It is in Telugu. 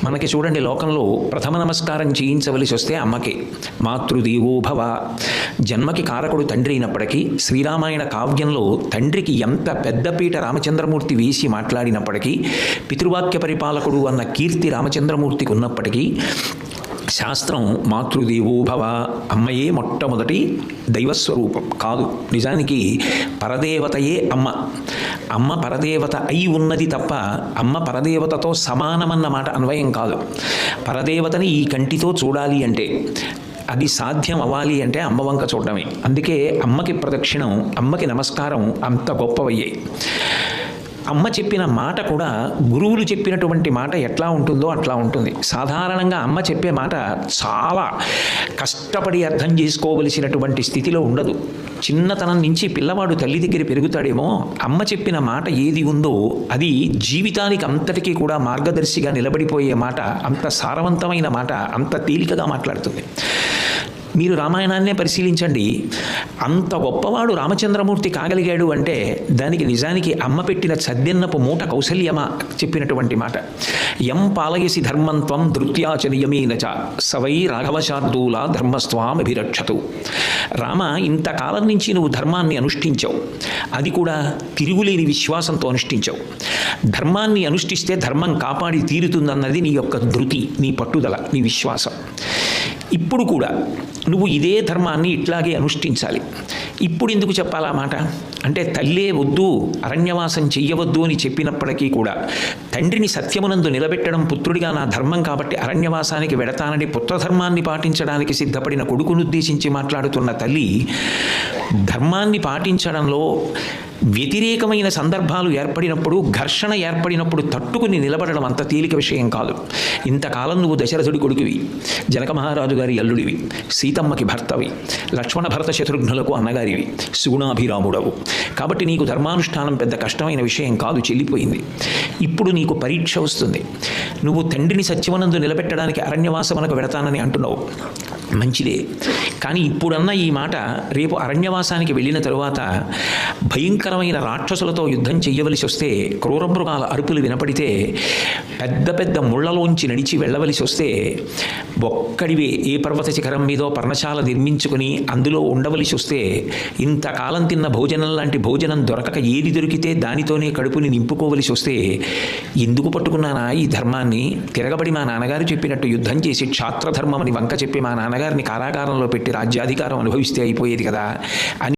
మనకి చూడండి, లోకంలో ప్రథమ నమస్కారం చేయించవలసి వస్తే అమ్మకి. మాతృదేవో భవ. జన్మకి కారకుడు తండ్రి అయినప్పటికీ శ్రీరామాయణ కావ్యంలో తండ్రికి ఎంత పెద్దపీట రామచంద్రమూర్తి వేసి మాట్లాడినప్పటికీ, పితృవాక్య పరిపాలకుడు అన్న కీర్తి రామచంద్రమూర్తికి ఉన్నప్పటికీ శాస్త్రం మాతృదేవో భవ, అమ్మయే మొట్టమొదటి దైవస్వరూపం కాదు. నిజానికి పరదేవతయే అమ్మ. అమ్మ పరదేవత అయి ఉన్నది తప్ప అమ్మ పరదేవతతో సమానమన్న మాట అన్వయం కాదు. పరదేవతని ఈ కంటితో చూడాలి అంటే, అది సాధ్యం అవ్వాలి అంటే అమ్మ వంక చూడడమే. అందుకే అమ్మకి ప్రదక్షిణం, అమ్మకి నమస్కారం అంత గొప్పవయ్యాయి. అమ్మ చెప్పిన మాట కూడా గురువులు చెప్పినటువంటి మాట ఎట్లా ఉంటుందో అట్లా ఉంటుంది. సాధారణంగా అమ్మ చెప్పే మాట చాలా కష్టపడి అర్థం చేసుకోవలసినటువంటి స్థితిలో ఉండదు. చిన్నతనం నుంచి పిల్లవాడు తల్లి దగ్గర పెరుగుతాడేమో, అమ్మ చెప్పిన మాట ఏది ఉందో అది జీవితానికి అంతటికీ కూడా మార్గదర్శిగా నిలబడిపోయే మాట, అంత సారవంతమైన మాట, అంత తేలికగా మాట్లాడుతుంది. మీరు రామాయణాన్నే పరిశీలించండి. అంత గొప్పవాడు రామచంద్రమూర్తి కాగలిగాడు అంటే దానికి నిజానికి అమ్మ పెట్టిన సద్యన్నపు మూట కౌసల్యమా చెప్పినటువంటి మాట. యం పాలయసి ధర్మంత్వం ధృత్యాచనియమేనచ సవై రాఘవశార్దూల ధర్మస్వామభిరక్షతు. రామ, ఇంతకాలం నుంచి నువ్వు ధర్మాన్ని అనుష్ఠించావు, అది కూడా తిరుగులేని విశ్వాసంతో అనుష్ఠించావు. ధర్మాన్ని అనుష్ఠిస్తే ధర్మం కాపాడి తీరుతుందన్నది నీ యొక్క ధృతి, నీ పట్టుదల, నీ విశ్వాసం. ఇప్పుడు కూడా నువ్వు ఇదే ధర్మాన్ని ఇట్లాగే అనుష్ఠించాలి. ఇప్పుడు ఎందుకు చెప్పాలా మాట అంటే, తల్లే వద్దు, అరణ్యవాసం చెయ్యవద్దు అని చెప్పినప్పటికీ కూడా తండ్రిని సత్యమునందు నిలబెట్టడం పుత్రుడిగా నా ధర్మం కాబట్టి అరణ్యవాసానికి వెడతానని పుత్రధర్మాన్ని పాటించడానికి సిద్ధపడిన కొడుకును ఉద్దేశించి మాట్లాడుతున్న తల్లి, ధర్మాన్ని పాటించడంలో వ్యతిరేకమైన సందర్భాలు ఏర్పడినప్పుడు, ఘర్షణ ఏర్పడినప్పుడు తట్టుకుని నిలబడడం అంత తేలిక విషయం కాదు. ఇంతకాలం నువ్వు దశరథుడి కొడుకువి, జనక మహారాజు గారి అల్లుడివి, సీతమ్మకి భర్తవి, లక్ష్మణ భరత శత్రుఘ్నులకు అన్నగారివి, సుగుణాభిరాముడవు. కాబట్టి నీకు ధర్మానుష్ఠానం పెద్ద కష్టమైన విషయం కాదు, చెల్లిపోయింది. ఇప్పుడు నీకు పరీక్ష వస్తుంది. నువ్వు తండ్రిని సత్యవనందు నిలబెట్టడానికి అరణ్యవాసమునకు వెడతానని అంటున్నావు, మంచిదే. కానీ ఇప్పుడన్న ఈ మాట రేపు అరణ్యవాసానికి వెళ్ళిన తరువాత భయంకరమైన రాక్షసులతో యుద్ధం చెయ్యవలసి వస్తే, క్రూరమృగాల అరుపులు వినపడితే, పెద్ద పెద్ద ముళ్లలోంచి నడిచి వెళ్ళవలసి వస్తే, ఒక్కడివే ఏ పర్వత శిఖరం మీదో పర్ణశాల నిర్మించుకుని అందులో ఉండవలసి వస్తే, ఇంతకాలం తిన్న భోజనం లాంటి భోజనం దొరకక ఏది దొరికితే దానితోనే కడుపుని నింపుకోవలసి వస్తే, ఎందుకు పట్టుకున్నానా ఈ ధర్మాన్ని? తిరగబడి మా నాన్నగారు చెప్పినట్టు యుద్ధం చేసి క్షాత్రధర్మం అని వంక చెప్పి మా నాన్నగారిని కారాగారంలో పెట్టి రాజ్యాధికారం అనుభవిస్తే అయిపోయేది కదా అని